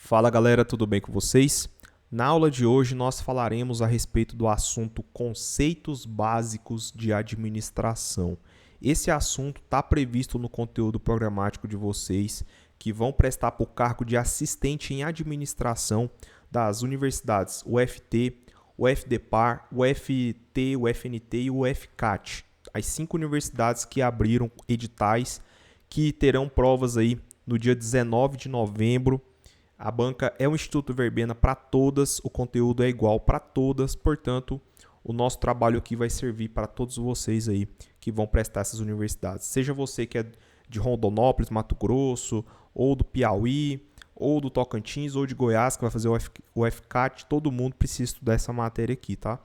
Fala galera, tudo bem com vocês? Na aula de hoje nós falaremos a respeito do assunto conceitos básicos de administração. Esse assunto está previsto no conteúdo programático de vocês que vão prestar para o cargo de assistente em administração das universidades UFT, UFDPAR, UFT, UFNT e UFCAT. As 5 universidades que abriram editais que terão provas aí no dia 19 de novembro. A banca é um Instituto Verbena para todas, o conteúdo é igual para todas, portanto, o nosso trabalho aqui vai servir para todos vocês aí que vão prestar essas universidades. Seja você que é de Rondonópolis, Mato Grosso, ou do Piauí, ou do Tocantins, ou de Goiás, que vai fazer o UFCAT, todo mundo precisa estudar essa matéria aqui, tá?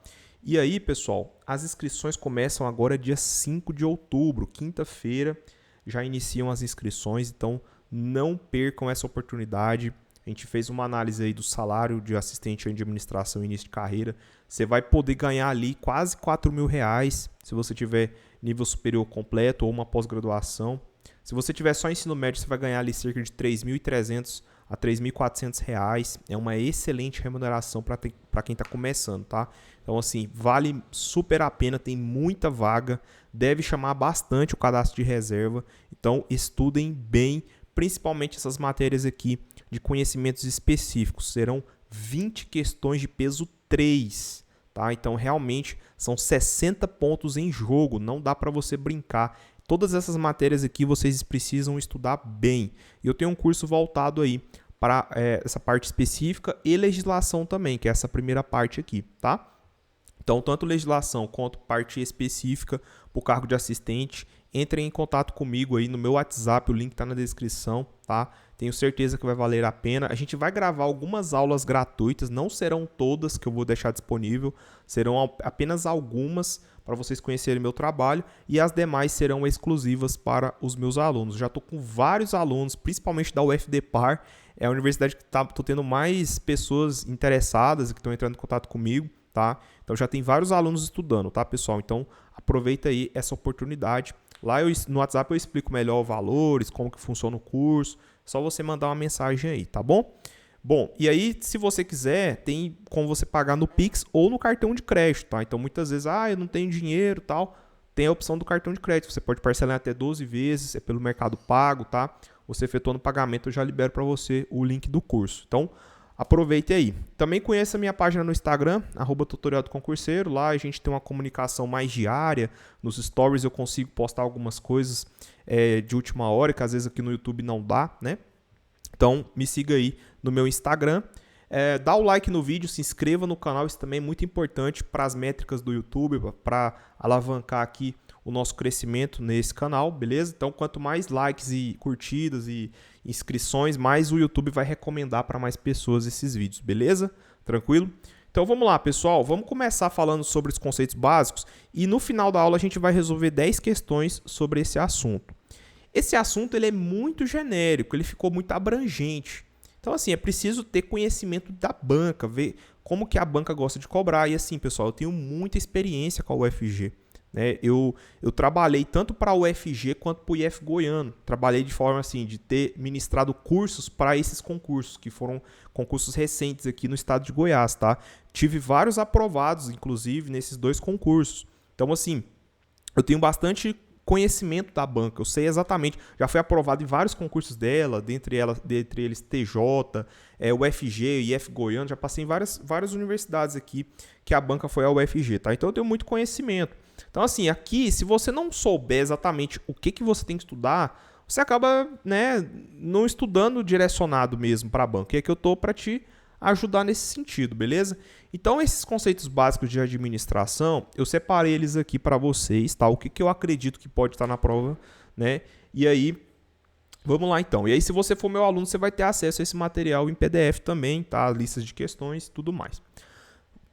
E aí, pessoal, as inscrições começam agora dia 5 de outubro, quinta-feira, já iniciam as inscrições, então não percam essa oportunidade. A gente fez uma análise aí do salário de assistente em administração e início de carreira. Você vai poder ganhar ali quase R$4.000 se você tiver nível superior completo ou uma pós-graduação. Se você tiver só ensino médio, você vai ganhar ali cerca de R$3.300 a R$3.400. É uma excelente remuneração para quem está começando, tá? Então, assim, vale super a pena, tem muita vaga, deve chamar bastante o cadastro de reserva. Então, estudem bem, principalmente essas matérias aqui de conhecimentos específicos. Serão 20 questões de peso 3, tá? Então, realmente, são 60 pontos em jogo, não dá para você brincar. Todas essas matérias aqui vocês precisam estudar bem. E eu tenho um curso voltado aí para essa parte específica e legislação também, que é essa primeira parte aqui, tá? Então, tanto legislação quanto parte específica para o cargo de assistente, entrem em contato comigo aí no meu WhatsApp, o link está na descrição, tá? Tenho certeza que vai valer a pena. A gente vai gravar algumas aulas gratuitas, não serão todas que eu vou deixar disponível, serão apenas algumas para vocês conhecerem meu trabalho e as demais serão exclusivas para os meus alunos. Já estou com vários alunos, principalmente da UFDPAR, é a universidade que estou tendo mais pessoas interessadas e que estão entrando em contato comigo, tá? Então já tem vários alunos estudando, tá, pessoal? Então aproveita aí essa oportunidade. Lá no WhatsApp eu explico melhor valores, como que funciona o curso. Só você mandar uma mensagem aí, tá bom? Bom, e aí se você quiser, tem como você pagar no Pix ou no cartão de crédito, tá? Então muitas vezes, eu não tenho dinheiro e tal. Tem a opção do cartão de crédito. Você pode parcelar até 12 vezes, é pelo Mercado Pago, tá? Você efetuando o pagamento, eu já libero para você o link do curso. Então, aproveite aí. Também conheça a minha página no Instagram, @tutorial do concurseiro. Lá a gente tem uma comunicação mais diária. Nos stories eu consigo postar algumas coisas de última hora, que às vezes aqui no YouTube não dá, né? Então, me siga aí no meu Instagram. Dá o like no vídeo, se inscreva no canal. Isso também é muito importante para as métricas do YouTube, para alavancar aqui o nosso crescimento nesse canal, beleza? Então, quanto mais likes e curtidas e inscrições, mais o YouTube vai recomendar para mais pessoas esses vídeos, beleza? Tranquilo? Então, vamos lá, pessoal. Vamos começar falando sobre os conceitos básicos e no final da aula a gente vai resolver 10 questões sobre esse assunto. Esse assunto ele é muito genérico, ele ficou muito abrangente. Então, assim, é preciso ter conhecimento da banca, ver como que a banca gosta de cobrar. E assim, pessoal, eu tenho muita experiência com a UFG. Eu trabalhei tanto para a UFG quanto para o IF Goiano. Trabalhei de forma assim, de ter ministrado cursos para esses concursos, que foram concursos recentes aqui no estado de Goiás, tá? Tive vários aprovados, inclusive, nesses 2 concursos. Então, assim, eu tenho bastante conhecimento da banca, eu sei exatamente, já fui aprovado em vários concursos dela, dentre eles TJ, UFG, IF Goiano, já passei em várias universidades aqui que a banca foi a UFG, tá? Então eu tenho muito conhecimento. Então assim, aqui, se você não souber exatamente o que você tem que estudar, você acaba, não estudando direcionado mesmo para a banca, e é que eu tô para te ajudar nesse sentido, beleza? Então, esses conceitos básicos de administração, eu separei eles aqui para vocês, tá? O que eu acredito que pode estar na prova, né? E aí, vamos lá então. E aí, se você for meu aluno, você vai ter acesso a esse material em PDF também, tá? Listas de questões e tudo mais.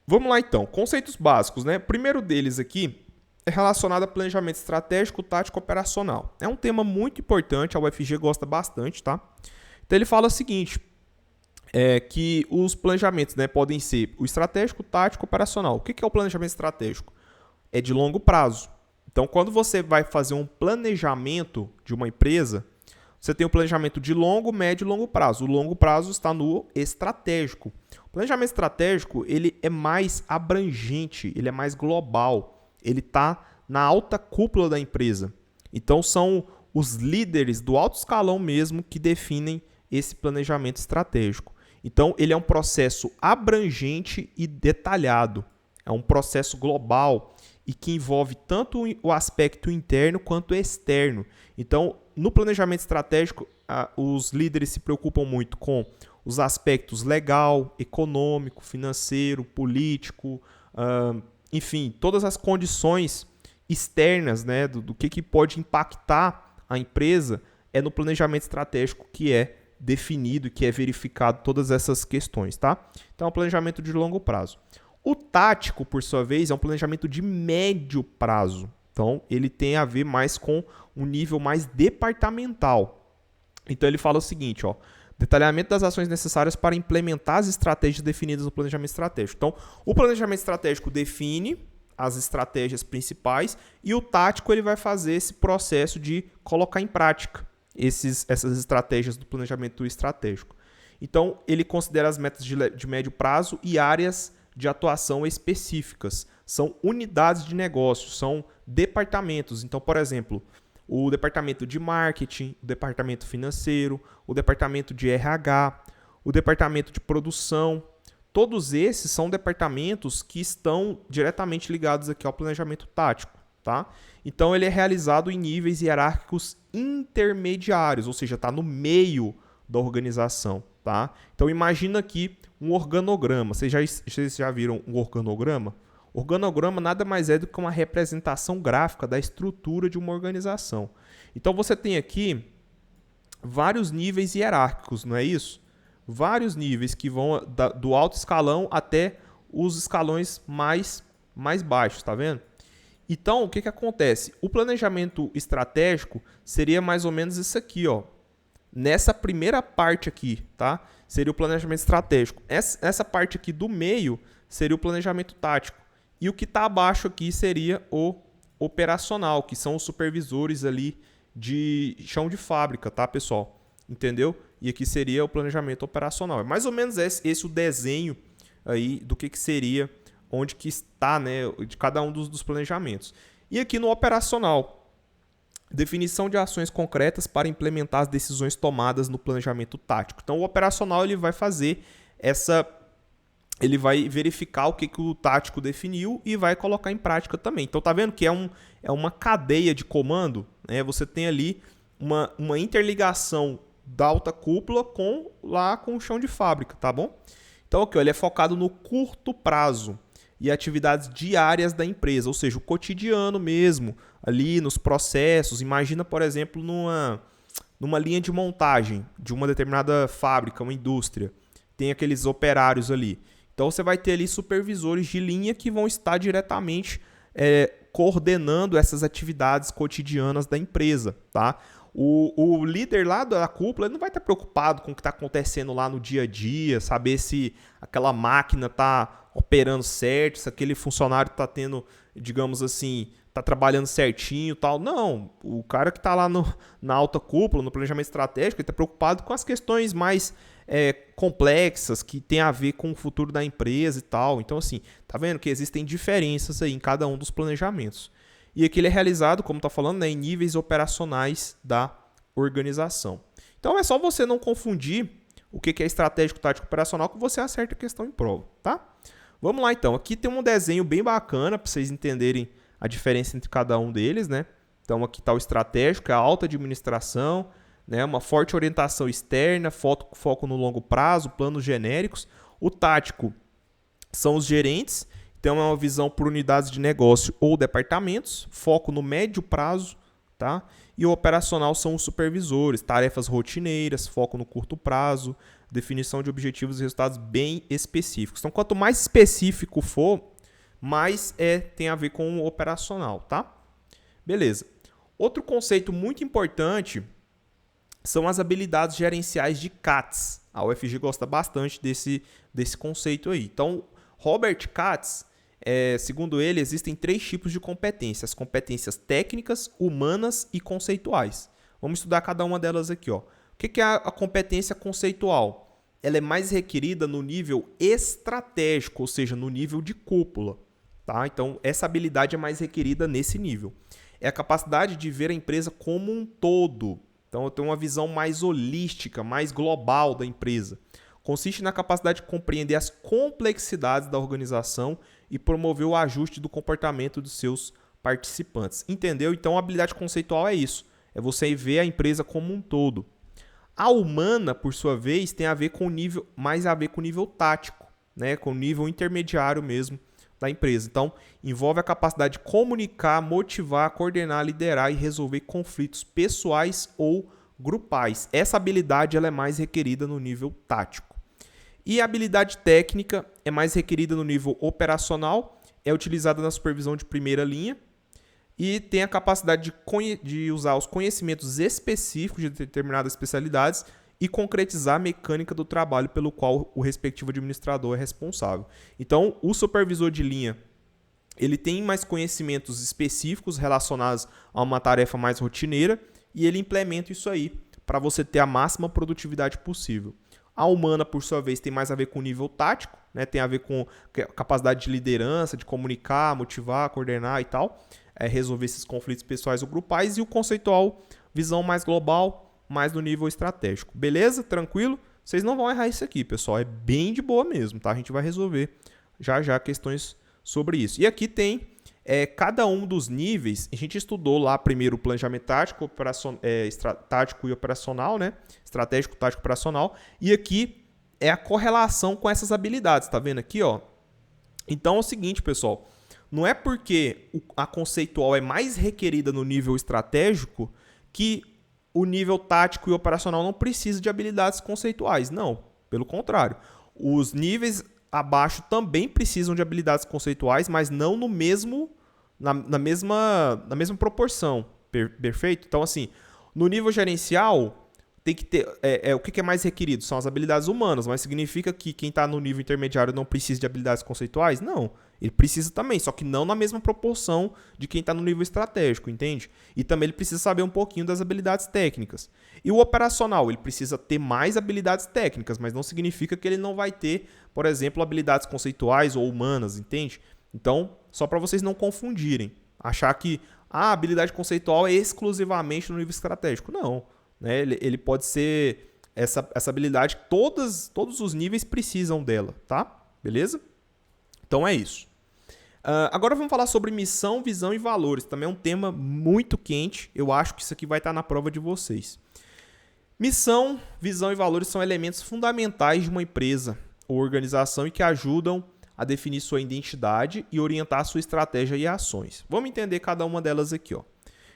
Vamos lá então. Conceitos básicos, né? O primeiro deles aqui é relacionado a planejamento estratégico, tático e operacional. É um tema muito importante, a UFG gosta bastante, tá? Então, ele fala o seguinte, que os planejamentos, podem ser o estratégico, tático, operacional. O que é o planejamento estratégico? É de longo prazo. Então, quando você vai fazer um planejamento de uma empresa, Você tem o planejamento de longo, médio e longo prazo. O longo prazo está no estratégico. O planejamento estratégico ele é mais abrangente, ele é mais global. Ele está na alta cúpula da empresa. Então, são os líderes do alto escalão mesmo que definem esse planejamento estratégico. Então, ele é um processo abrangente e detalhado. É um processo global e que envolve tanto o aspecto interno quanto externo. Então, no planejamento estratégico, os líderes se preocupam muito com os aspectos legal, econômico, financeiro, político, enfim, todas as condições externas, né, do que pode impactar a empresa, é no planejamento estratégico que é definido e que é verificado todas essas questões, tá? Então, é um planejamento de longo prazo. O tático, por sua vez, é um planejamento de médio prazo. Então, ele tem a ver mais com um nível mais departamental. Então, ele fala o seguinte, ó, detalhamento das ações necessárias para implementar as estratégias definidas no planejamento estratégico. Então, o planejamento estratégico define as estratégias principais e o tático ele vai fazer esse processo de colocar em prática essas estratégias do planejamento estratégico. Então, ele considera as metas de médio prazo e áreas de atuação específicas. São unidades de negócio, são departamentos. Então, por exemplo, o departamento de marketing, o departamento financeiro, o departamento de RH, o departamento de produção. Todos esses são departamentos que estão diretamente ligados aqui ao planejamento tático, tá? Então, ele é realizado em níveis hierárquicos intermediários, ou seja, está no meio da organização, tá? Então, imagina aqui um organograma. Vocês já viram um organograma? Organograma nada mais é do que uma representação gráfica da estrutura de uma organização. Então, você tem aqui vários níveis hierárquicos, não é isso? Vários níveis que vão do alto escalão até os escalões mais baixos, tá vendo? Então, o que acontece? O planejamento estratégico seria mais ou menos isso aqui, ó. Nessa primeira parte aqui, tá? Seria o planejamento estratégico. Essa parte aqui do meio seria o planejamento tático. E o que está abaixo aqui seria o operacional, que são os supervisores ali de chão de fábrica, tá, pessoal? Entendeu? E aqui seria o planejamento operacional. É mais ou menos esse o desenho aí do que seria, onde que está, né, de cada um dos planejamentos. E aqui no operacional, definição de ações concretas para implementar as decisões tomadas no planejamento tático. Então, o operacional ele vai fazer ele vai verificar o que o tático definiu e vai colocar em prática também. Então, tá vendo que é uma cadeia de comando, né? Você tem ali uma interligação da alta cúpula com o chão de fábrica, tá bom? Então, aqui, ó, ele é focado no curto prazo e atividades diárias da empresa, ou seja, o cotidiano mesmo, ali nos processos. Imagina, por exemplo, numa linha de montagem de uma determinada fábrica, uma indústria. Tem aqueles operários ali. Então, você vai ter ali supervisores de linha que vão estar diretamente coordenando essas atividades cotidianas da empresa, tá? O líder lá da cúpula ele não vai estar preocupado com o que está acontecendo lá no dia a dia, saber se aquela máquina está operando certo, se aquele funcionário está tendo, digamos assim, está trabalhando certinho e tal. Não, o cara que está lá na alta cúpula, no planejamento estratégico, ele está preocupado com as questões mais complexas que tem a ver com o futuro da empresa e tal. Então, assim, tá vendo que existem diferenças aí em cada um dos planejamentos. E aqui ele é realizado, como está falando, né, em níveis operacionais da organização. Então, é só você não confundir o que é estratégico, tático, operacional, que você acerta a questão em prova, tá? Vamos lá, então. Aqui tem um desenho bem bacana para vocês entenderem a diferença entre cada um deles, né? Então, aqui está o estratégico, é a alta administração, né? Uma forte orientação externa, foco no longo prazo, planos genéricos. O tático são os gerentes, então é uma visão por unidades de negócio ou departamentos, foco no médio prazo, tá? E o operacional são os supervisores, tarefas rotineiras, foco no curto prazo, definição de objetivos e resultados bem específicos. Então, quanto mais específico for, mais tem a ver com o operacional, tá? Beleza. Outro conceito muito importante são as habilidades gerenciais de Katz. A UFG gosta bastante desse conceito aí. Então, Robert Katz, segundo ele, existem 3 tipos de competências. As competências técnicas, humanas e conceituais. Vamos estudar cada uma delas aqui, ó. O que é a competência conceitual? Ela é mais requerida no nível estratégico, ou seja, no nível de cúpula. Tá? Então, essa habilidade é mais requerida nesse nível. É a capacidade de ver a empresa como um todo. Então, eu tenho uma visão mais holística, mais global da empresa. Consiste na capacidade de compreender as complexidades da organização e promover o ajuste do comportamento dos seus participantes. Entendeu? Então, a habilidade conceitual é isso. É você ver a empresa como um todo. A humana, por sua vez, tem a ver com mais a ver com o nível tático, né? Com o nível intermediário mesmo da empresa. Então, envolve a capacidade de comunicar, motivar, coordenar, liderar e resolver conflitos pessoais ou grupais. Essa habilidade ela é mais requerida no nível tático. E a habilidade técnica é mais requerida no nível operacional, é utilizada na supervisão de primeira linha e tem a capacidade de usar os conhecimentos específicos de determinadas especialidades e concretizar a mecânica do trabalho pelo qual o respectivo administrador é responsável. Então, o supervisor de linha ele tem mais conhecimentos específicos relacionados a uma tarefa mais rotineira e ele implementa isso aí para você ter a máxima produtividade possível. A humana, por sua vez, tem mais a ver com o nível tático, né? Tem a ver com capacidade de liderança, de comunicar, motivar, coordenar e tal, resolver esses conflitos pessoais ou grupais. E o conceitual, visão mais global, mais no nível estratégico. Beleza? Tranquilo? Vocês não vão errar isso aqui, pessoal. É bem de boa mesmo, tá? A gente vai resolver já questões sobre isso. E aqui tem cada um dos níveis. A gente estudou lá primeiro o planejamento tático, tático e operacional, né? Estratégico, tático e operacional. E aqui é a correlação com essas habilidades. Tá vendo aqui, ó? Então é o seguinte, pessoal. Não é porque a conceitual é mais requerida no nível estratégico que o nível tático e operacional não precisa de habilidades conceituais. Não, pelo contrário. Os níveis abaixo também precisam de habilidades conceituais, mas não no mesmo, na mesma proporção. Perfeito? Então, assim, no nível gerencial, tem que ter. O que é mais requerido? São as habilidades humanas, mas significa que quem está no nível intermediário não precisa de habilidades conceituais? Não. Ele precisa também, só que não na mesma proporção de quem está no nível estratégico, entende? E também ele precisa saber um pouquinho das habilidades técnicas. E o operacional, ele precisa ter mais habilidades técnicas, mas não significa que ele não vai ter, por exemplo, habilidades conceituais ou humanas, entende? Então, só para vocês não confundirem. Achar que a habilidade conceitual é exclusivamente no nível estratégico. Não. Né? Ele pode ser essa habilidade, todos os níveis precisam dela, tá? Beleza? Então é isso. Agora vamos falar sobre missão, visão e valores. Também é um tema muito quente. Eu acho que isso aqui vai estar na prova de vocês. Missão, visão e valores são elementos fundamentais de uma empresa ou organização e que ajudam a definir sua identidade e orientar sua estratégia e ações. Vamos entender cada uma delas aqui, ó.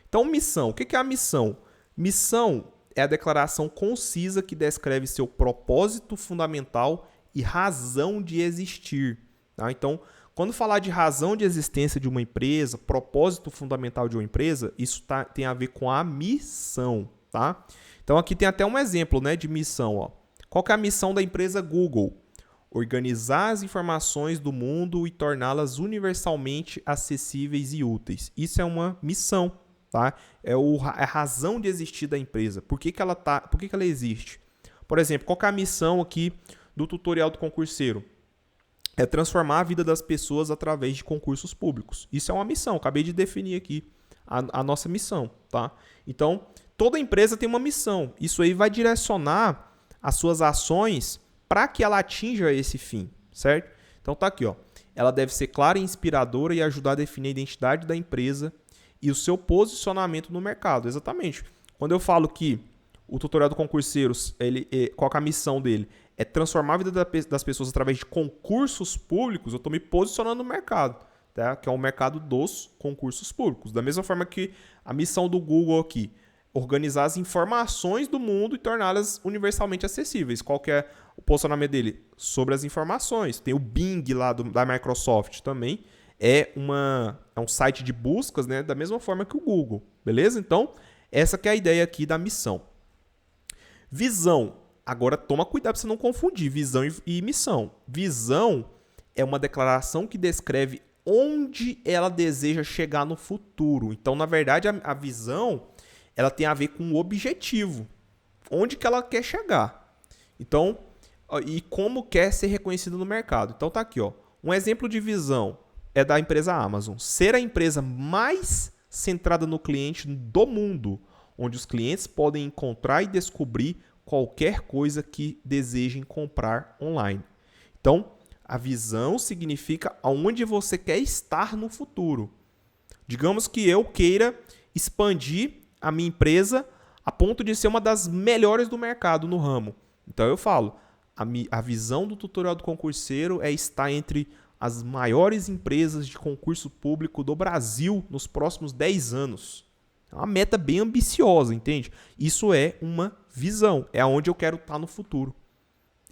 Então, missão. O que é a missão? Missão é a declaração concisa que descreve seu propósito fundamental e razão de existir. Tá? Então, quando falar de razão de existência de uma empresa, propósito fundamental de uma empresa, isso tem a ver com a missão. Tá? Então, aqui tem até um exemplo, né, de missão. Ó. Qual que é a missão da empresa Google? Organizar as informações do mundo e torná-las universalmente acessíveis e úteis. Isso é uma missão. Tá? É a razão de existir da empresa. Por que ela existe? Por exemplo, qual que é a missão aqui do tutorial do concurseiro? É transformar a vida das pessoas através de concursos públicos. Isso é uma missão. Acabei de definir aqui a nossa missão. Tá? Então, toda empresa tem uma missão. Isso aí vai direcionar as suas ações para que ela atinja esse fim. Certo? Então, tá aqui. Ó. Ela deve ser clara e inspiradora e ajudar a definir a identidade da empresa e o seu posicionamento no mercado. Exatamente. Quando eu falo que o tutorial do concurseiro, qual é a missão dele? É transformar a vida das pessoas através de concursos públicos, eu estou me posicionando no mercado, tá? Que é o mercado dos concursos públicos. Da mesma forma que a missão do Google aqui, organizar as informações do mundo e torná-las universalmente acessíveis. Qual que é o posicionamento dele? Sobre as informações. Tem o Bing lá da Microsoft também. É um site de buscas, né, da mesma forma que o Google, beleza? Então, essa que é a ideia aqui da missão. Visão. Agora, toma cuidado para você não confundir visão e missão. Visão é uma declaração que descreve onde ela deseja chegar no futuro. Então, na verdade, a visão ela tem a ver com o objetivo, onde que ela quer chegar. Então, e como quer ser reconhecida no mercado. Então tá aqui, ó. Um exemplo de visão é da empresa Amazon. Ser a empresa mais centrada no cliente do mundo, onde os clientes podem encontrar e descobrir qualquer coisa que desejem comprar online. Então, a visão significa aonde você quer estar no futuro. Digamos que eu queira expandir a minha empresa a ponto de ser uma das melhores do mercado no ramo. Então eu falo, a visão do tutorial do concurseiro é estar entre as maiores empresas de concurso público do Brasil nos próximos 10 anos. É uma meta bem ambiciosa, entende? Isso é uma visão, é aonde eu quero estar no futuro.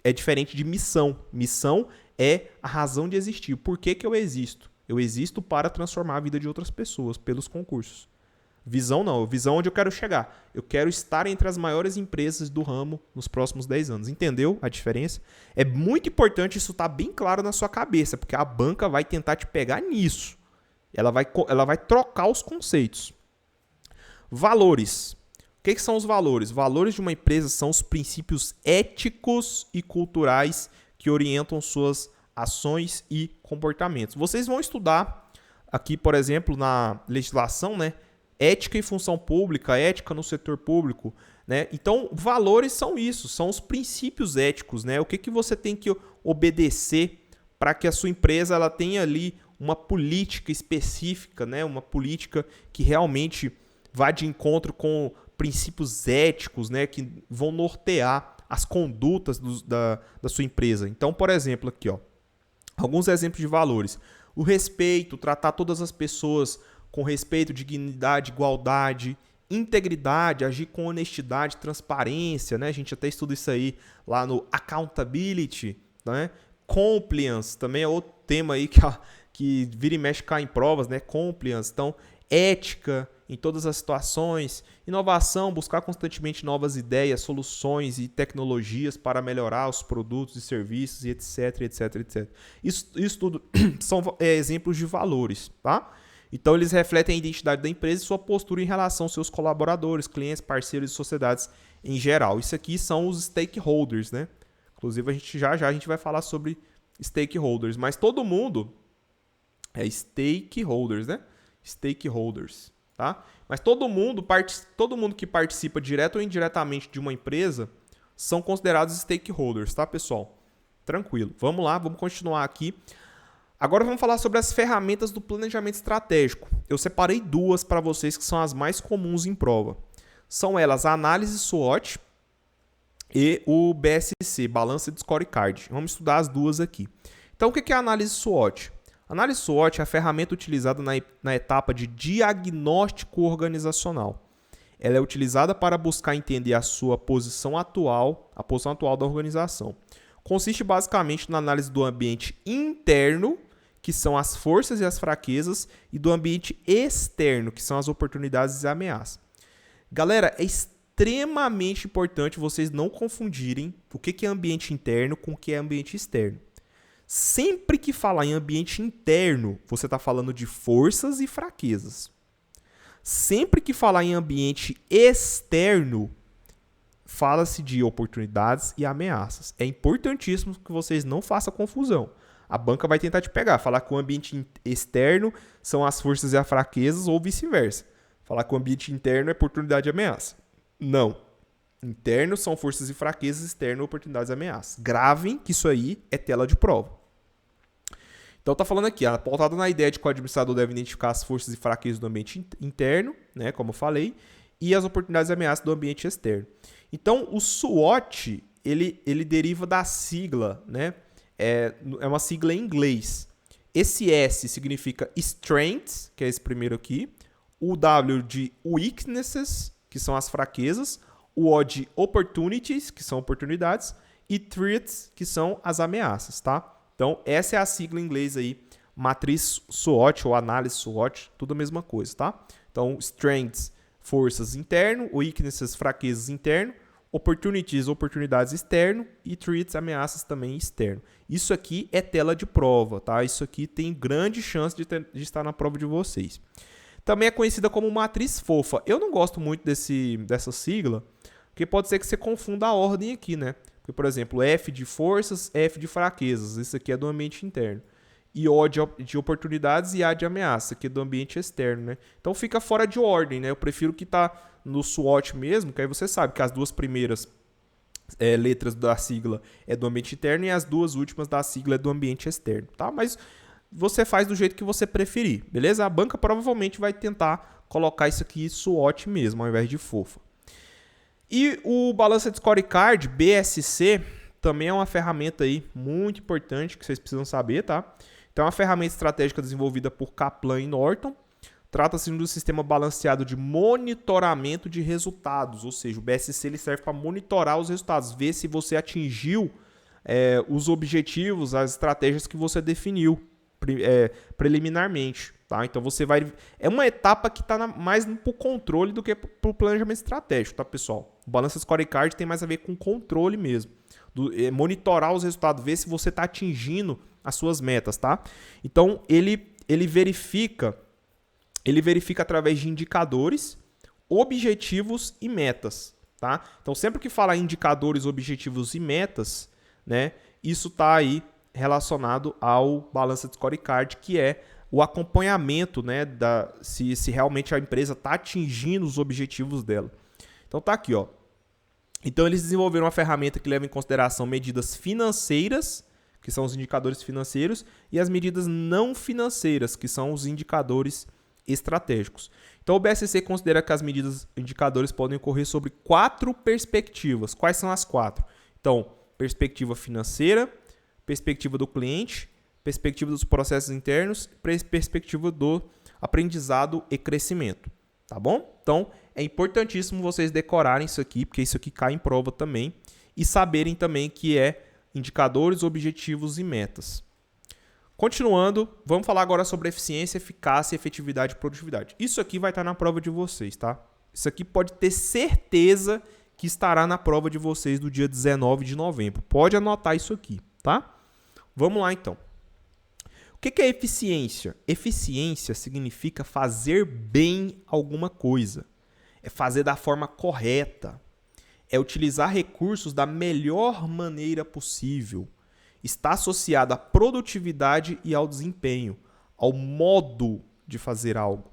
É diferente de missão. Missão é a razão de existir. Por que que eu existo? Eu existo para transformar a vida de outras pessoas pelos concursos. Visão não, visão onde eu quero chegar. Eu quero estar entre as maiores empresas do ramo nos próximos 10 anos. Entendeu a diferença? É muito importante isso estar bem claro na sua cabeça, porque a banca vai tentar te pegar nisso. Ela vai trocar os conceitos. Valores. O que são os valores? Valores de uma empresa são os princípios éticos e culturais que orientam suas ações e comportamentos. Vocês vão estudar aqui, por exemplo, na legislação, né? Ética e função pública, ética no setor público, né? Então, valores são isso, são os princípios éticos, né? O que você tem que obedecer para que a sua empresa ela tenha ali uma política específica, né? Uma política que realmente vá de encontro com princípios éticos, né? Que vão nortear as condutas da sua empresa. Então, por exemplo, aqui, ó, alguns exemplos de valores. O respeito, tratar todas as pessoas com respeito, dignidade, igualdade, integridade, agir com honestidade, transparência, né? A gente até estuda isso aí lá no accountability, né? Compliance, também é outro tema aí que vira e mexe cai em provas, né? Compliance, então, ética em todas as situações, inovação, buscar constantemente novas ideias, soluções e tecnologias para melhorar os produtos e serviços, e etc, etc, etc. Isso tudo são exemplos de valores, tá? Então, eles refletem a identidade da empresa e sua postura em relação aos seus colaboradores, clientes, parceiros e sociedades em geral. Isso aqui são os stakeholders, né? Inclusive, a gente vai falar sobre stakeholders, mas todo mundo é stakeholders, né? Stakeholders, tá? Mas todo mundo que participa direto ou indiretamente de uma empresa são considerados stakeholders, tá, pessoal? Tranquilo. Vamos lá, vamos continuar aqui. Agora vamos falar sobre as ferramentas do planejamento estratégico. Eu separei duas para vocês que são as mais comuns em prova. São elas a análise SWOT e o BSC, Balanced Scorecard. Vamos estudar as duas aqui. Então, o que é a análise SWOT? A análise SWOT é a ferramenta utilizada na etapa de diagnóstico organizacional. Ela é utilizada para buscar entender a posição atual da organização. Consiste basicamente na análise do ambiente interno, que são as forças e as fraquezas, e do ambiente externo, que são as oportunidades e ameaças. Galera, é extremamente importante vocês não confundirem o que é ambiente interno com o que é ambiente externo. Sempre que falar em ambiente interno, você está falando de forças e fraquezas. Sempre que falar em ambiente externo, fala-se de oportunidades e ameaças. É importantíssimo que vocês não façam confusão. A banca vai tentar te pegar, falar que o ambiente externo são as forças e as fraquezas ou vice-versa. Falar que o ambiente interno é oportunidade e ameaça. Não. Interno são forças e fraquezas, externo oportunidades e ameaças. Gravem que isso aí é tela de prova. Então tá falando aqui, pautado na ideia de que o administrador deve identificar as forças e fraquezas do ambiente interno, né, como eu falei, e as oportunidades e ameaças do ambiente externo. Então o SWOT, ele deriva da sigla, né? É uma sigla em inglês. Esse S significa Strengths, que é esse primeiro aqui. O W de Weaknesses, que são as fraquezas. O O de Opportunities, que são oportunidades. E Threats, que são as ameaças, tá? Então, essa é a sigla em inglês aí. Matriz SWOT ou análise SWOT, tudo a mesma coisa, tá? Então, Strengths, forças interno. Weaknesses, fraquezas interno. Opportunities, oportunidades externo, e threats, ameaças também externo. Isso aqui é tela de prova, tá? Isso aqui tem grande chance de estar na prova de vocês. Também é conhecida como matriz fofa. Eu não gosto muito dessa sigla, porque pode ser que você confunda a ordem aqui, né? Porque, por exemplo, F de forças, F de fraquezas. Isso aqui é do ambiente interno. E O de oportunidades e A de ameaça, que é do ambiente externo, né? Então fica fora de ordem, né? Eu prefiro que tá no SWOT mesmo, que aí você sabe que as duas primeiras letras da sigla é do ambiente interno e as duas últimas da sigla é do ambiente externo, tá? Mas você faz do jeito que você preferir, beleza? A banca provavelmente vai tentar colocar isso aqui SWOT mesmo, ao invés de fofa. E o Balanced Scorecard, BSC, também é uma ferramenta aí muito importante que vocês precisam saber, tá? Então é uma ferramenta estratégica desenvolvida por Kaplan e Norton. Trata-se de um sistema balanceado de monitoramento de resultados, ou seja, o BSC ele serve para monitorar os resultados, ver se você atingiu os objetivos, as estratégias que você definiu preliminarmente. Tá? Então você vai. É uma etapa que está mais para o controle do que para o planejamento estratégico, tá, pessoal? O Balanced Scorecard tem mais a ver com controle mesmo. Monitorar os resultados, ver se você está atingindo as suas metas, tá? Então ele verifica através de indicadores, objetivos e metas, tá? Então sempre que falar em indicadores, objetivos e metas, né, isso está aí relacionado ao Balanced Scorecard, que é o acompanhamento, né, se realmente a empresa está atingindo os objetivos dela. Então tá aqui, ó. Então eles desenvolveram uma ferramenta que leva em consideração medidas financeiras, que são os indicadores financeiros, e as medidas não financeiras, que são os indicadores estratégicos. Então o BSC considera que as medidas indicadores podem ocorrer sobre 4 perspectivas. Quais são as 4? Então, perspectiva financeira, perspectiva do cliente, perspectiva dos processos internos, perspectiva do aprendizado e crescimento. Tá bom? Então, é importantíssimo vocês decorarem isso aqui, porque isso aqui cai em prova também, e saberem também que é indicadores, objetivos e metas. Continuando, vamos falar agora sobre eficiência, eficácia, efetividade e produtividade. Isso aqui vai estar na prova de vocês, tá? Isso aqui pode ter certeza que estará na prova de vocês do dia 19 de novembro. Pode anotar isso aqui, tá? Vamos lá, então. O que é eficiência? Eficiência significa fazer bem alguma coisa. É fazer da forma correta. É utilizar recursos da melhor maneira possível. Está associado à produtividade e ao desempenho, ao modo de fazer algo.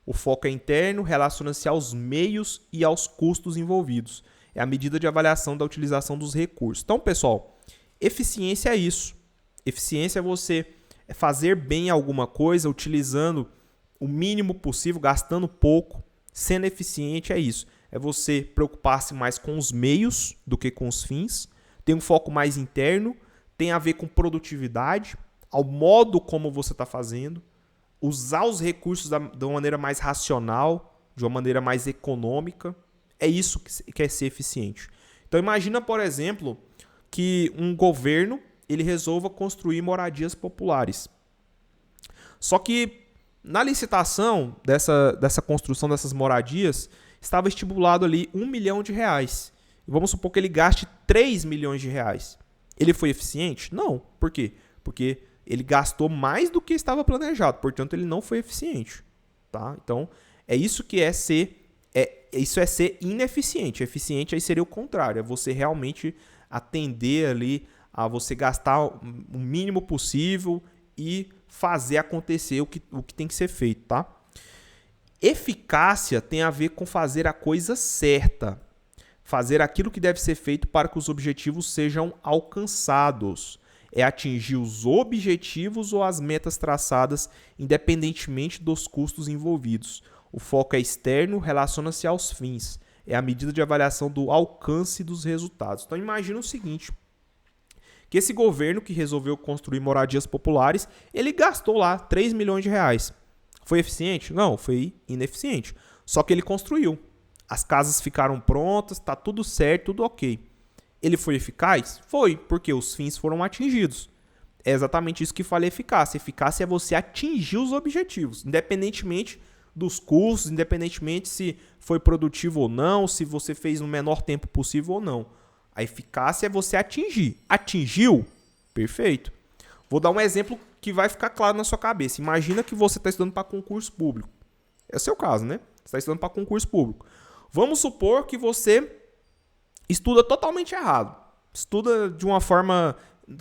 O foco é interno, relaciona-se aos meios e aos custos envolvidos. É a medida de avaliação da utilização dos recursos. Então, pessoal, eficiência é isso. Eficiência é você fazer bem alguma coisa, utilizando o mínimo possível, gastando pouco, sendo eficiente é isso. É você preocupar-se mais com os meios do que com os fins, tem um foco mais interno, tem a ver com produtividade, ao modo como você está fazendo, usar os recursos de uma maneira mais racional, de uma maneira mais econômica. É isso que é ser eficiente. Então imagina, por exemplo, que um governo ele resolva construir moradias populares. Só que na licitação dessa construção dessas moradias, estava estipulado ali R$1 milhão. E vamos supor que ele gaste R$3 milhões. Ele foi eficiente? Não. Por quê? Porque ele gastou mais do que estava planejado. Portanto, ele não foi eficiente. Tá? Então, é isso que é ser... Isso é ser ineficiente. Eficiente aí seria o contrário. É você realmente atender ali a você gastar o mínimo possível e fazer acontecer o que tem que ser feito, tá? Eficácia tem a ver com fazer a coisa certa. Fazer aquilo que deve ser feito para que os objetivos sejam alcançados. É atingir os objetivos ou as metas traçadas, independentemente dos custos envolvidos. O foco é externo, relaciona-se aos fins. É a medida de avaliação do alcance dos resultados. Então imagina o seguinte, que esse governo que resolveu construir moradias populares, ele gastou lá R$3 milhões. Foi eficiente? Não, foi ineficiente. Só que ele construiu. As casas ficaram prontas, está tudo certo, tudo ok. Ele foi eficaz? Foi, porque os fins foram atingidos. É exatamente isso que falei eficácia. Eficácia é você atingir os objetivos, independentemente dos custos, independentemente se foi produtivo ou não, se você fez no menor tempo possível ou não. A eficácia é você atingir. Atingiu? Perfeito. Vou dar um exemplo que vai ficar claro na sua cabeça. Imagina que você está estudando para concurso público. É o seu caso, né? Você está estudando para concurso público. Vamos supor que você estuda totalmente errado. Estuda de uma forma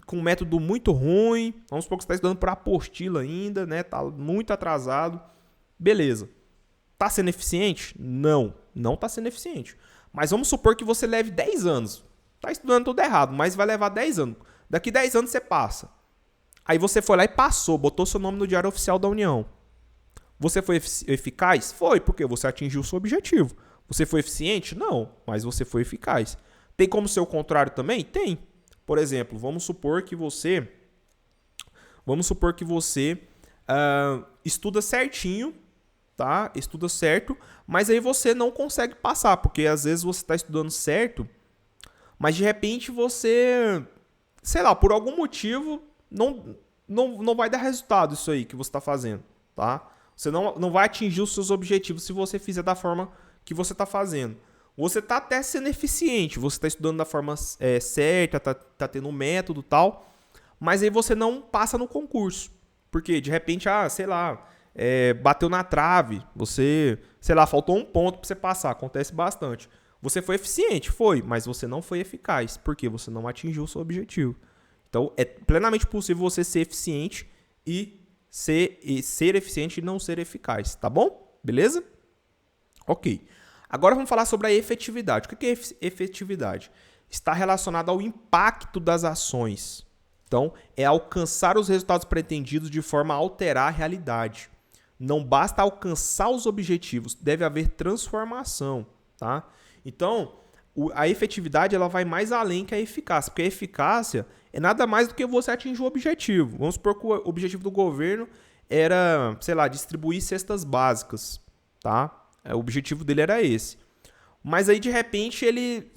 com um método muito ruim. Vamos supor que você está estudando para apostila ainda, né? Tá muito atrasado. Beleza. Tá sendo eficiente? Não, não tá sendo eficiente. Mas vamos supor que você leve 10 anos. Tá estudando tudo errado, mas vai levar 10 anos. Daqui 10 anos você passa. Aí você foi lá e passou, botou seu nome no Diário Oficial da União. Você foi eficaz? Foi, porque você atingiu o seu objetivo. Você foi eficiente? Não, mas você foi eficaz. Tem como ser o contrário também? Tem. Por exemplo, vamos supor que você estuda certinho, tá? Estuda certo, mas aí você não consegue passar, porque às vezes você está estudando certo, mas de repente você, sei lá, por algum motivo, não vai dar resultado isso aí que você está fazendo, tá? Você não vai atingir os seus objetivos se você fizer da forma que você está fazendo. Você está até sendo eficiente, você está estudando da forma certa, tá tendo um método e tal, mas aí você não passa no concurso. Porque de repente, sei lá, bateu na trave, você, sei lá, faltou um ponto para você passar, acontece bastante. Você foi eficiente, foi, mas você não foi eficaz, porque você não atingiu o seu objetivo. Então, é plenamente possível você ser eficiente e ser eficiente e não ser eficaz, tá bom? Beleza? Ok. Agora vamos falar sobre a efetividade. O que é efetividade? Está relacionado ao impacto das ações. Então, é alcançar os resultados pretendidos de forma a alterar a realidade. Não basta alcançar os objetivos, deve haver transformação, tá? Então, a efetividade ela vai mais além que a eficácia, porque a eficácia é nada mais do que você atingir o objetivo. Vamos supor que o objetivo do governo era, sei lá, distribuir cestas básicas, tá? O objetivo dele era esse. Mas aí, de repente, ele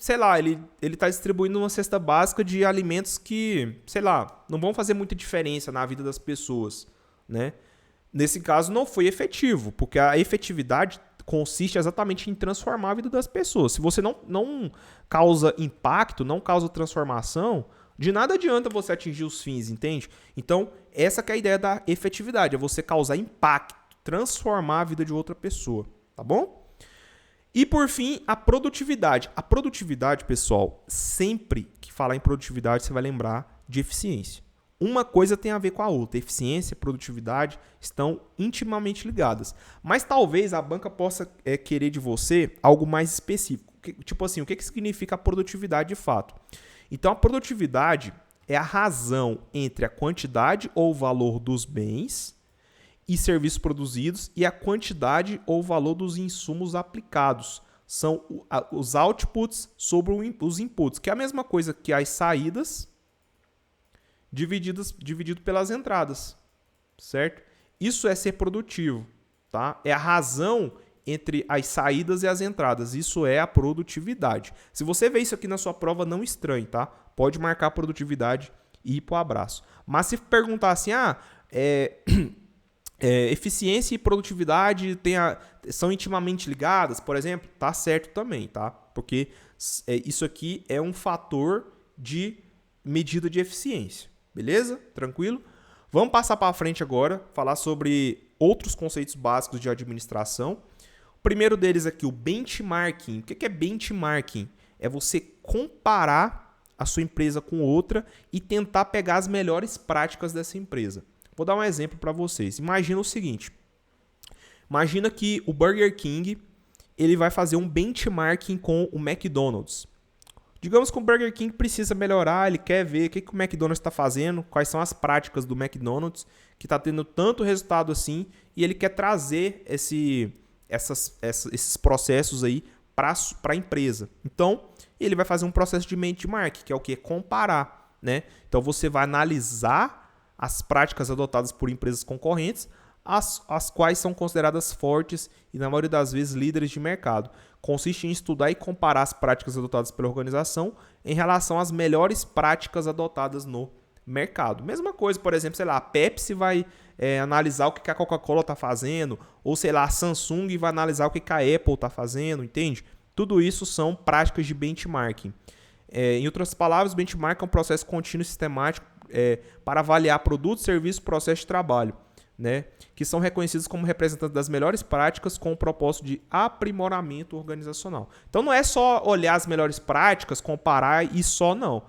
está distribuindo uma cesta básica de alimentos que, sei lá, não vão fazer muita diferença na vida das pessoas, né? Nesse caso, não foi efetivo, porque a efetividade consiste exatamente em transformar a vida das pessoas. Se você não causa impacto, não causa transformação, de nada adianta você atingir os fins, entende? Então, essa que é a ideia da efetividade, é você causar impacto, transformar a vida de outra pessoa, tá bom? E, por fim, a produtividade. A produtividade, pessoal, sempre que falar em produtividade, você vai lembrar de eficiência. Uma coisa tem a ver com a outra. Eficiência e produtividade estão intimamente ligadas. Mas talvez a banca possa querer de você algo mais específico. Tipo assim, o que significa a produtividade de fato? Então, a produtividade é a razão entre a quantidade ou valor dos bens e serviços produzidos e a quantidade ou valor dos insumos aplicados. São os outputs sobre os inputs, que é a mesma coisa que as saídas dividido pelas entradas, certo? Isso é ser produtivo, tá? É a razão entre as saídas e as entradas. Isso é a produtividade. Se você vê isso aqui na sua prova, não estranhe, tá? Pode marcar a produtividade e ir pro abraço. Mas se perguntar assim, eficiência e produtividade são intimamente ligadas, por exemplo, tá certo também, tá? Porque isso aqui é um fator de medida de eficiência, beleza? Tranquilo? Vamos passar para frente agora, falar sobre outros conceitos básicos de administração. O primeiro deles aqui, o benchmarking. O que é benchmarking? É você comparar a sua empresa com outra e tentar pegar as melhores práticas dessa empresa. Vou dar um exemplo para vocês. Imagina o seguinte. Imagina que o Burger King ele vai fazer um benchmarking com o McDonald's. Digamos que o Burger King precisa melhorar, ele quer ver o que o McDonald's está fazendo, quais são as práticas do McDonald's, que está tendo tanto resultado assim, e ele quer trazer esses processos aí para a empresa. Então, ele vai fazer um processo de benchmarking, que é o quê? Comparar, né? Então, você vai analisar as práticas adotadas por empresas concorrentes, as quais são consideradas fortes e, na maioria das vezes, líderes de mercado. Consiste em estudar e comparar as práticas adotadas pela organização em relação às melhores práticas adotadas no mercado. Mesma coisa, por exemplo, sei lá, a Pepsi vai analisar o que a Coca-Cola está fazendo, ou sei lá, a Samsung vai analisar o que a Apple está fazendo, entende? Tudo isso são práticas de benchmarking. Em outras palavras, benchmarking é um processo contínuo e sistemático para avaliar produtos, serviços, processo de trabalho. né, que são reconhecidos como representantes das melhores práticas com o propósito de aprimoramento organizacional. Então não é só olhar as melhores práticas, comparar e só não.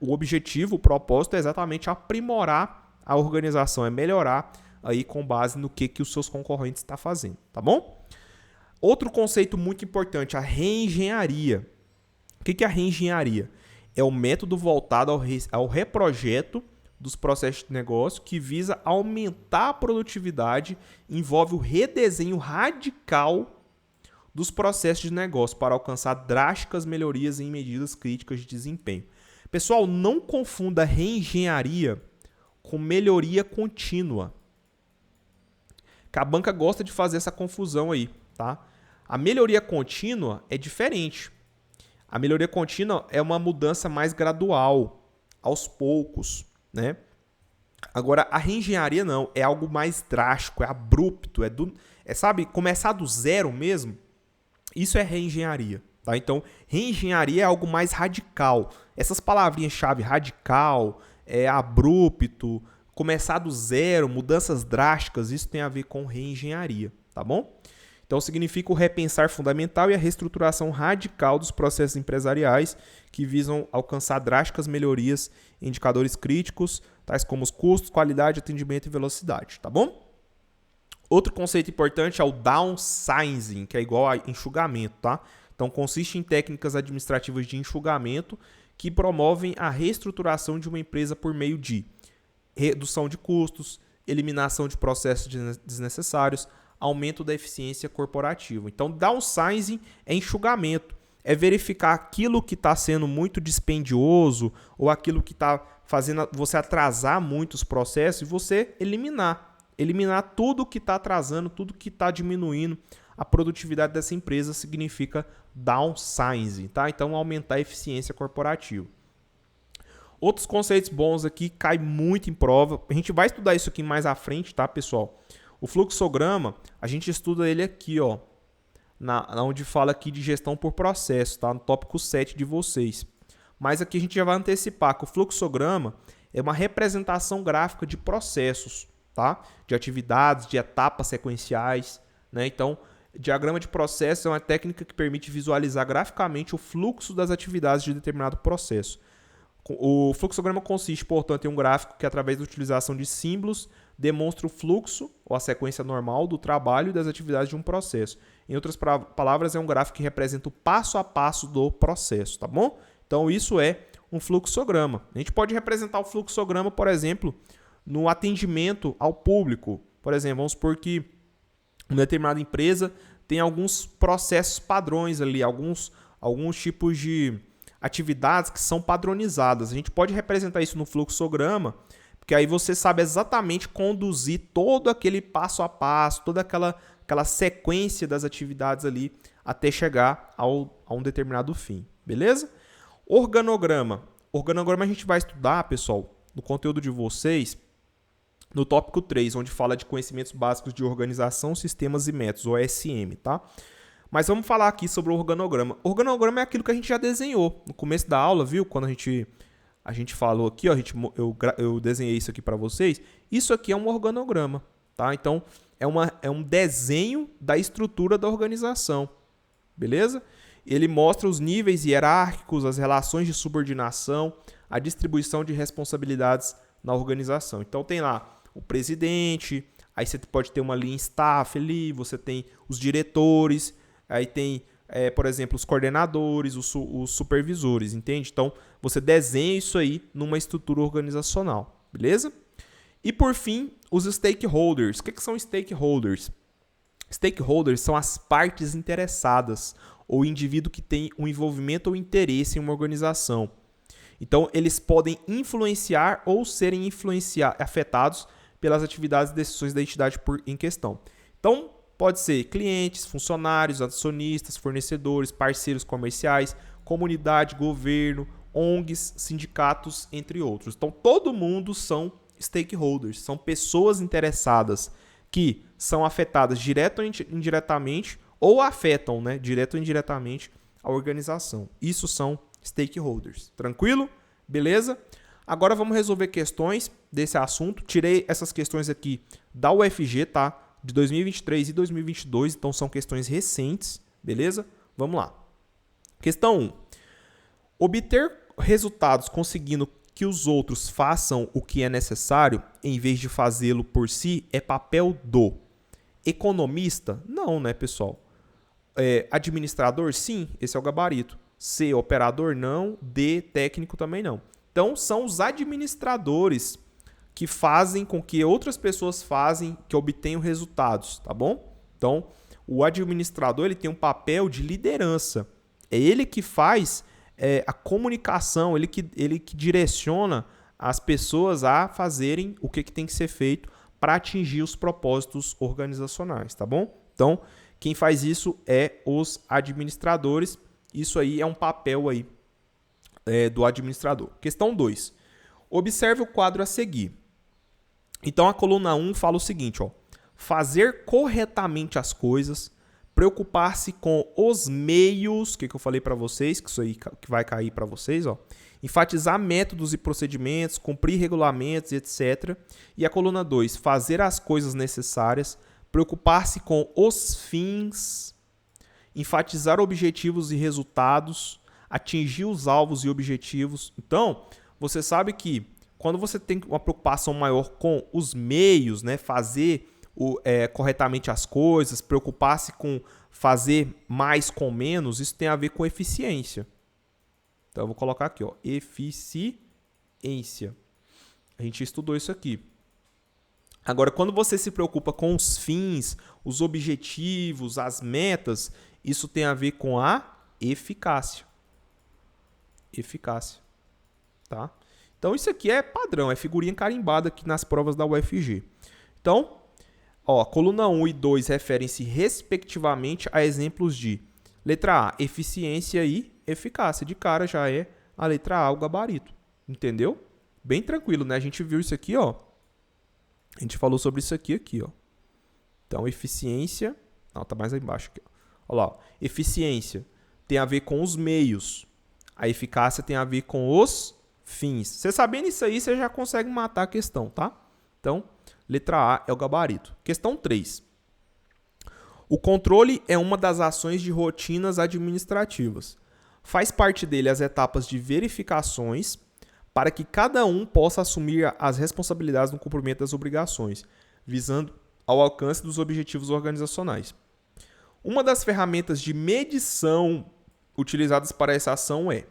O objetivo, o propósito é exatamente aprimorar a organização, é melhorar aí com base no que os seus concorrentes estão fazendo, tá bom? Outro conceito muito importante, a reengenharia. O que é a reengenharia? É o método voltado ao reprojeto dos processos de negócio que visa aumentar a produtividade, envolve o redesenho radical dos processos de negócio para alcançar drásticas melhorias em medidas críticas de desempenho. Pessoal, não confunda reengenharia com melhoria contínua. Que a banca gosta de fazer essa confusão aí, tá? A melhoria contínua é diferente. A melhoria contínua é uma mudança mais gradual, aos poucos, né? Agora, a reengenharia não, é algo mais drástico, é abrupto, sabe, começar do zero mesmo. Isso é reengenharia, tá? Então, reengenharia é algo mais radical. Essas palavrinhas-chave, radical, abrupto, começar do zero, mudanças drásticas, isso tem a ver com reengenharia, tá bom? Então, significa o repensar fundamental e a reestruturação radical dos processos empresariais que visam alcançar drásticas melhorias em indicadores críticos, tais como os custos, qualidade, atendimento e velocidade, tá bom? Outro conceito importante é o downsizing, que é igual a enxugamento, tá? Então, consiste em técnicas administrativas de enxugamento que promovem a reestruturação de uma empresa por meio de redução de custos, eliminação de processos desnecessários, aumento da eficiência corporativa. Então, downsizing é enxugamento, é verificar aquilo que está sendo muito dispendioso ou aquilo que está fazendo você atrasar muito os processos e você eliminar tudo que está atrasando, tudo que está diminuindo a produtividade dessa empresa significa downsizing, tá? Então, aumentar a eficiência corporativa. Outros conceitos bons aqui, cai muito em prova. A gente vai estudar isso aqui mais à frente, tá, pessoal? O fluxograma, a gente estuda ele aqui, ó, onde fala aqui de gestão por processo, tá? No tópico 7 de vocês. Mas aqui a gente já vai antecipar que o fluxograma é uma representação gráfica de processos, tá? De atividades, de etapas sequenciais, né? Então, diagrama de processo é uma técnica que permite visualizar graficamente o fluxo das atividades de determinado processo. O fluxograma consiste, portanto, em um gráfico que, através da utilização de símbolos, demonstra o fluxo ou a sequência normal do trabalho e das atividades de um processo. Em outras palavras, é um gráfico que representa o passo a passo do processo, tá bom? Então, isso é um fluxograma. A gente pode representar o fluxograma, por exemplo, no atendimento ao público. Por exemplo, vamos supor que uma determinada empresa tem alguns processos padrões ali, alguns tipos de atividades que são padronizadas. A gente pode representar isso no fluxograma, porque aí você sabe exatamente conduzir todo aquele passo a passo, toda aquela sequência das atividades ali até chegar a um determinado fim, beleza? Organograma. Organograma a gente vai estudar, pessoal, no conteúdo de vocês, no tópico 3, onde fala de conhecimentos básicos de organização, sistemas e métodos, OSM, tá? Mas vamos falar aqui sobre o organograma. O organograma é aquilo que a gente já desenhou no começo da aula, viu? Quando a gente falou aqui, ó, eu desenhei isso aqui para vocês. Isso aqui é um organograma, tá? Então, é um desenho da estrutura da organização, beleza? Ele mostra os níveis hierárquicos, as relações de subordinação, a distribuição de responsabilidades na organização. Então, tem lá o presidente, aí você pode ter uma linha staff ali, você tem os diretores, aí tem, por exemplo, os coordenadores, os supervisores, entende? Então, você desenha isso aí numa estrutura organizacional, beleza? E, por fim, os stakeholders. O que são stakeholders? Stakeholders são as partes interessadas, ou indivíduo que tem um envolvimento ou interesse em uma organização. Então, eles podem influenciar ou serem afetados pelas atividades e decisões da entidade em questão. Então, pode ser clientes, funcionários, acionistas, fornecedores, parceiros comerciais, comunidade, governo, ONGs, sindicatos, entre outros. Então, todo mundo são stakeholders, são pessoas interessadas que são afetadas direto ou indiretamente ou afetam, né, direto ou indiretamente a organização. Isso são stakeholders. Tranquilo? Beleza? Agora vamos resolver questões desse assunto. Tirei essas questões aqui da UFG, tá? De 2023 e 2022, então são questões recentes, beleza? Vamos lá. Questão 1. Obter resultados conseguindo que os outros façam o que é necessário, em vez de fazê-lo por si, é papel do economista? Não, né, pessoal? Administrador? Sim, esse é o gabarito. C, operador? Não. D, técnico? Também não. Então, são os administradores que fazem com que outras pessoas que obtenham resultados, tá bom? Então, o administrador ele tem um papel de liderança. É ele que faz a comunicação, ele que direciona as pessoas a fazerem o que tem que ser feito para atingir os propósitos organizacionais, tá bom? Então, quem faz isso é os administradores. Isso aí é um papel aí, do administrador. Questão 2. Observe o quadro a seguir. Então, a coluna 1 fala o seguinte, ó, fazer corretamente as coisas, preocupar-se com os meios, que eu falei para vocês, que isso aí que vai cair para vocês, ó, enfatizar métodos e procedimentos, cumprir regulamentos, etc. E a coluna 2, fazer as coisas necessárias, preocupar-se com os fins, enfatizar objetivos e resultados, atingir os alvos e objetivos. Então, você sabe que quando você tem uma preocupação maior com os meios, né, fazer corretamente as coisas, preocupar-se com fazer mais com menos, isso tem a ver com eficiência. Então, eu vou colocar aqui, ó, eficiência. A gente estudou isso aqui. Agora, quando você se preocupa com os fins, os objetivos, as metas, isso tem a ver com a eficácia. Eficácia. Tá? Então, isso aqui é padrão, é figurinha carimbada aqui nas provas da UFG. Então, ó, coluna 1 e 2 referem-se respectivamente a exemplos de letra A, eficiência e eficácia. De cara já é a letra A, o gabarito. Entendeu? Bem tranquilo, né? A gente viu isso aqui, ó. A gente falou sobre isso aqui, ó. Então, eficiência... Não, tá mais aí embaixo aqui, ó. Olha lá, ó. Eficiência tem a ver com os meios. A eficácia tem a ver com os fins. Você sabendo isso aí, você já consegue matar a questão, tá? Então, letra A é o gabarito. Questão 3. O controle é uma das ações de rotinas administrativas. Faz parte dele as etapas de verificações para que cada um possa assumir as responsabilidades no cumprimento das obrigações, visando ao alcance dos objetivos organizacionais. Uma das ferramentas de medição utilizadas para essa ação é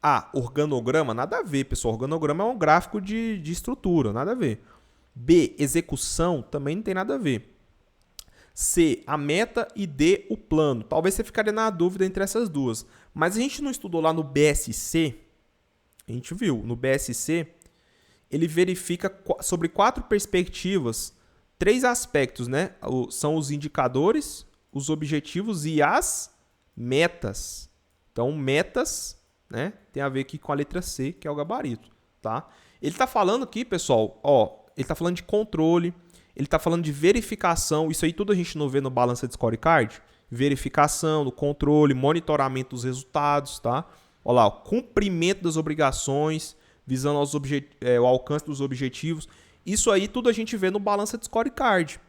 A, organograma, nada a ver, pessoal. Organograma é um gráfico de estrutura, nada a ver. B, execução, também não tem nada a ver. C, a meta e D, o plano. Talvez você ficaria na dúvida entre essas duas. Mas a gente não estudou lá no BSC? A gente viu, no BSC, ele verifica sobre 4 perspectivas, 3 aspectos, né? São os indicadores, os objetivos e as metas. Então, metas, né, tem a ver aqui com a letra C, que é o gabarito, tá? Ele está falando aqui, pessoal, ó, ele está falando de controle, ele está falando de verificação, isso aí tudo a gente não vê no Balanced Scorecard, verificação, do controle, monitoramento dos resultados, tá? Olha lá, o cumprimento das obrigações, visando o alcance dos objetivos, isso aí tudo a gente vê no Balanced Scorecard.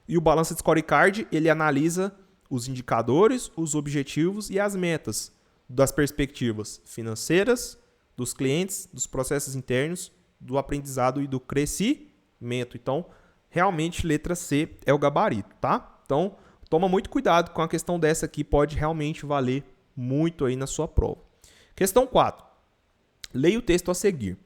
E o Balanced Scorecard, ele analisa os indicadores, os objetivos e as metas das perspectivas financeiras, dos clientes, dos processos internos, do aprendizado e do crescimento. Então, realmente, letra C é o gabarito, tá? Então, toma muito cuidado com a questão dessa aqui, pode realmente valer muito aí na sua prova. Questão 4. Leia o texto a seguir.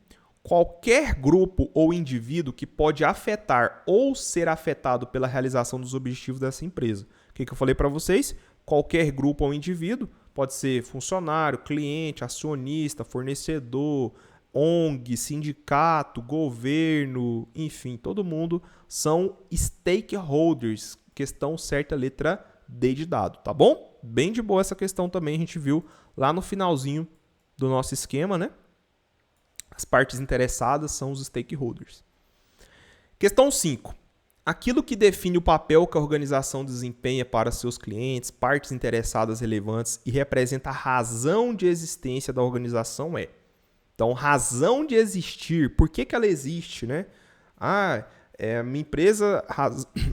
Qualquer grupo ou indivíduo que pode afetar ou ser afetado pela realização dos objetivos dessa empresa. O que eu falei para vocês? Qualquer grupo ou indivíduo, pode ser funcionário, cliente, acionista, fornecedor, ONG, sindicato, governo, enfim, todo mundo são stakeholders. Questão certa, letra D de dado, tá bom? Bem de boa essa questão também, a gente viu lá no finalzinho do nosso esquema, né? As partes interessadas são os stakeholders. Questão 5. Aquilo que define o papel que a organização desempenha para seus clientes, partes interessadas relevantes e representa a razão de existência da organização é. Então, razão de existir. Por que ela existe, né? A minha empresa,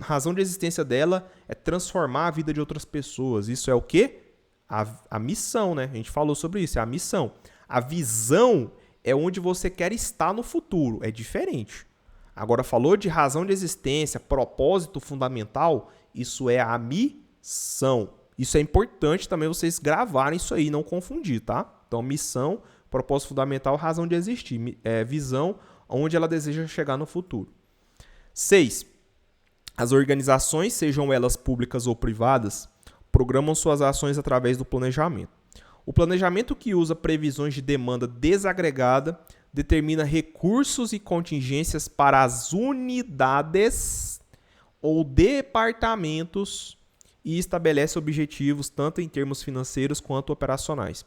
razão de existência dela é transformar a vida de outras pessoas. Isso é o quê? A missão, né? A gente falou sobre isso, é a missão. A visão é onde você quer estar no futuro, é diferente. Agora, falou de razão de existência, propósito fundamental, isso é a missão. Isso é importante também vocês gravarem isso aí, não confundir, tá? Então, missão, propósito fundamental, razão de existir. Visão, onde ela deseja chegar no futuro. 6. As organizações, sejam elas públicas ou privadas, programam suas ações através do planejamento. O planejamento que usa previsões de demanda desagregada determina recursos e contingências para as unidades ou departamentos e estabelece objetivos tanto em termos financeiros quanto operacionais.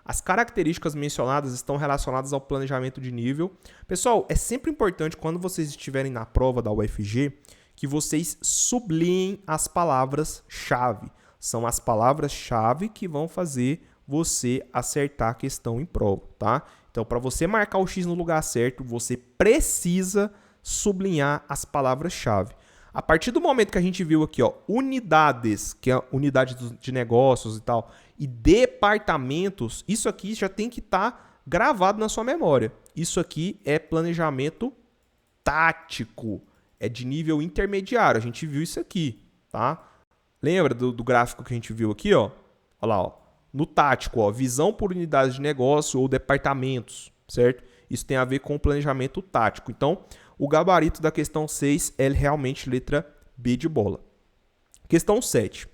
As características mencionadas estão relacionadas ao planejamento de nível. Pessoal, é sempre importante quando vocês estiverem na prova da UFG que vocês sublinhem as palavras-chave. São as palavras-chave que vão fazer você acertar a questão em prova, tá? Então, para você marcar o X no lugar certo, você precisa sublinhar as palavras-chave. A partir do momento que a gente viu aqui, ó, unidades, que é a unidade de negócios e tal, e departamentos, isso aqui já tem que estar gravado na sua memória. Isso aqui é planejamento tático, é de nível intermediário. A gente viu isso aqui, tá? Lembra do gráfico que a gente viu aqui, ó? Olha lá, ó. No tático, ó, visão por unidades de negócio ou departamentos, certo? Isso tem a ver com o planejamento tático. Então, o gabarito da questão 6 é realmente letra B de bola. Questão 7.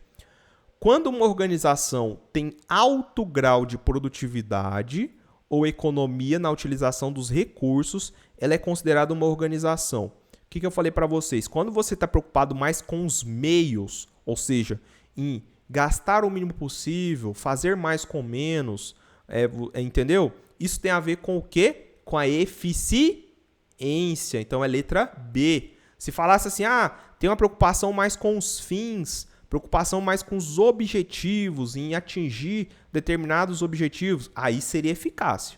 Quando uma organização tem alto grau de produtividade ou economia na utilização dos recursos, ela é considerada uma organização. O que eu falei para vocês? Quando você está preocupado mais com os meios, ou seja, em gastar o mínimo possível, fazer mais com menos, entendeu? Isso tem a ver com o quê? Com a eficiência. Então, é letra B. Se falasse assim, tem uma preocupação mais com os fins, preocupação mais com os objetivos, em atingir determinados objetivos, aí seria eficácia.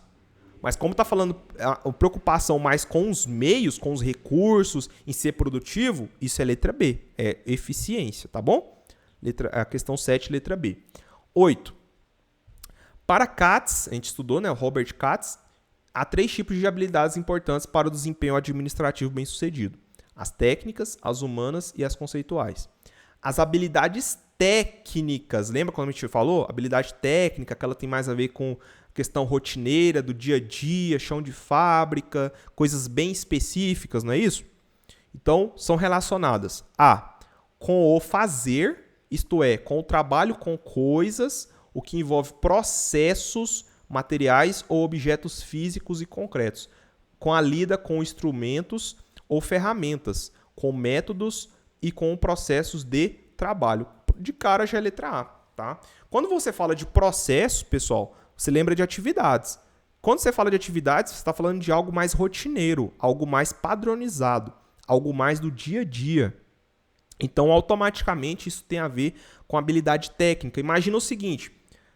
Mas como está falando a preocupação mais com os meios, com os recursos, em ser produtivo, isso é letra B, é eficiência, tá bom? A questão 7, letra B. 8. Para Katz, a gente estudou, né, o Robert Katz, há 3 tipos de habilidades importantes para o desempenho administrativo bem-sucedido. As técnicas, as humanas e as conceituais. As habilidades técnicas, lembra quando a gente falou? Habilidade técnica, que ela tem mais a ver com questão rotineira, do dia a dia, chão de fábrica, coisas bem específicas, não é isso? Então, são relacionadas com o fazer, isto é, com o trabalho com coisas, o que envolve processos, materiais ou objetos físicos e concretos, com a lida com instrumentos ou ferramentas, com métodos e com processos de trabalho. De cara já é letra A, tá? Quando você fala de processo, pessoal, você lembra de atividades. Quando você fala de atividades, você está falando de algo mais rotineiro, algo mais padronizado, algo mais do dia a dia. Então, automaticamente, isso tem a ver com habilidade técnica. Imagina o seguinte,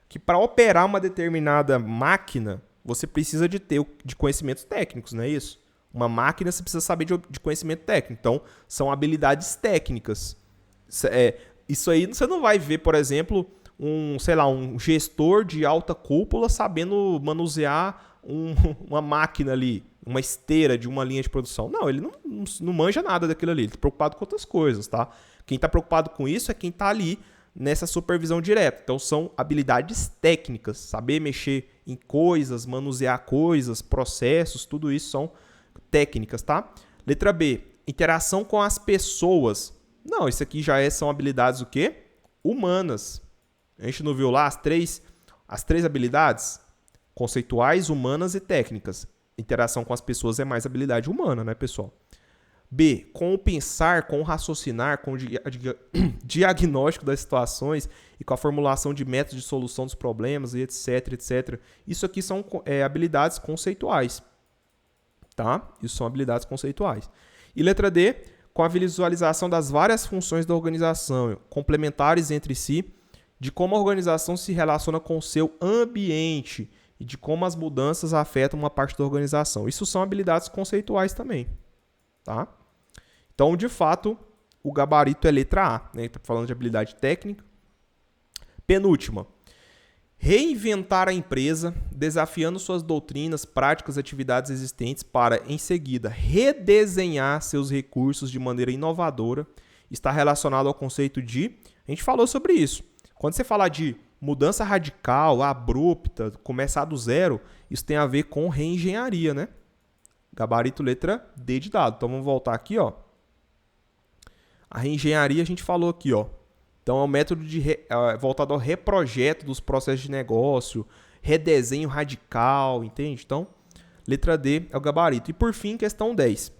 que para operar uma determinada máquina, você precisa de ter de conhecimentos técnicos, não é isso? Uma máquina você precisa saber de conhecimento técnico. Então, são habilidades técnicas. Isso aí você não vai ver, por exemplo, um gestor de alta cúpula sabendo manusear uma máquina ali, uma esteira de uma linha de produção. Não, ele não manja nada daquilo ali. Ele está preocupado com outras coisas, tá? Quem está preocupado com isso é quem está ali nessa supervisão direta. Então, são habilidades técnicas. Saber mexer em coisas, manusear coisas, processos, tudo isso são técnicas, tá? Letra B, interação com as pessoas. Não, isso aqui já são habilidades o quê? Humanas. A gente não viu lá as três habilidades? Conceituais, humanas e técnicas. Interação com as pessoas é mais habilidade humana, né, pessoal? B, com o pensar, com o raciocinar, com o diagnóstico das situações e com a formulação de métodos de solução dos problemas e etc, etc. Isso aqui são habilidades conceituais, tá? Isso são habilidades conceituais. E letra D, com a visualização das várias funções da organização, complementares entre si, de como a organização se relaciona com o seu ambiente e de como as mudanças afetam uma parte da organização. Isso são habilidades conceituais também, tá? Então, de fato, o gabarito é letra A, né? Está falando de habilidade técnica. Penúltima. Reinventar a empresa, desafiando suas doutrinas, práticas, atividades existentes para, em seguida, redesenhar seus recursos de maneira inovadora. Está relacionado ao conceito de... A gente falou sobre isso. Quando você falar de mudança radical, abrupta, começar do zero, isso tem a ver com reengenharia, né? Gabarito letra D de dado. Então, vamos voltar aqui, ó. A reengenharia a gente falou aqui, ó. Então, é um método voltado ao reprojeto dos processos de negócio, redesenho radical, entende? Então, letra D é o gabarito. E, por fim, questão 10.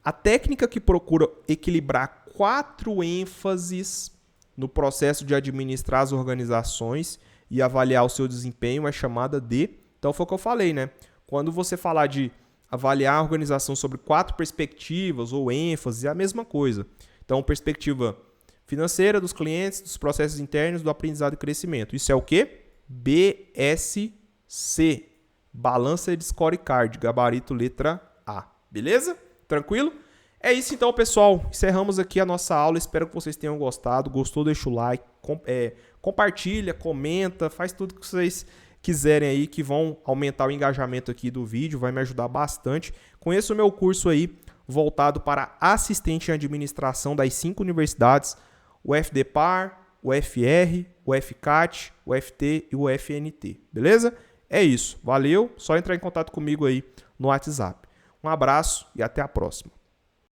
A técnica que procura equilibrar 4 ênfases no processo de administrar as organizações e avaliar o seu desempenho é chamada de... Então, foi o que eu falei, né? Quando você falar de avaliar a organização sobre 4 perspectivas ou ênfases, é a mesma coisa. Então, perspectiva financeira dos clientes, dos processos internos, do aprendizado e crescimento. Isso é o quê? BSC. Balanced Scorecard, gabarito letra A. Beleza? Tranquilo? É isso então, pessoal. Encerramos aqui a nossa aula. Espero que vocês tenham gostado. Gostou? Deixa o like, compartilha, comenta, faz tudo que vocês quiserem aí, que vão aumentar o engajamento aqui do vídeo, vai me ajudar bastante. Conheça o meu curso aí, voltado para assistente em administração das 5 universidades, o FDPAR, o FR, o FCAT, o FT e o FNT, beleza? É isso, valeu, só entrar em contato comigo aí no WhatsApp. Um abraço e até a próxima.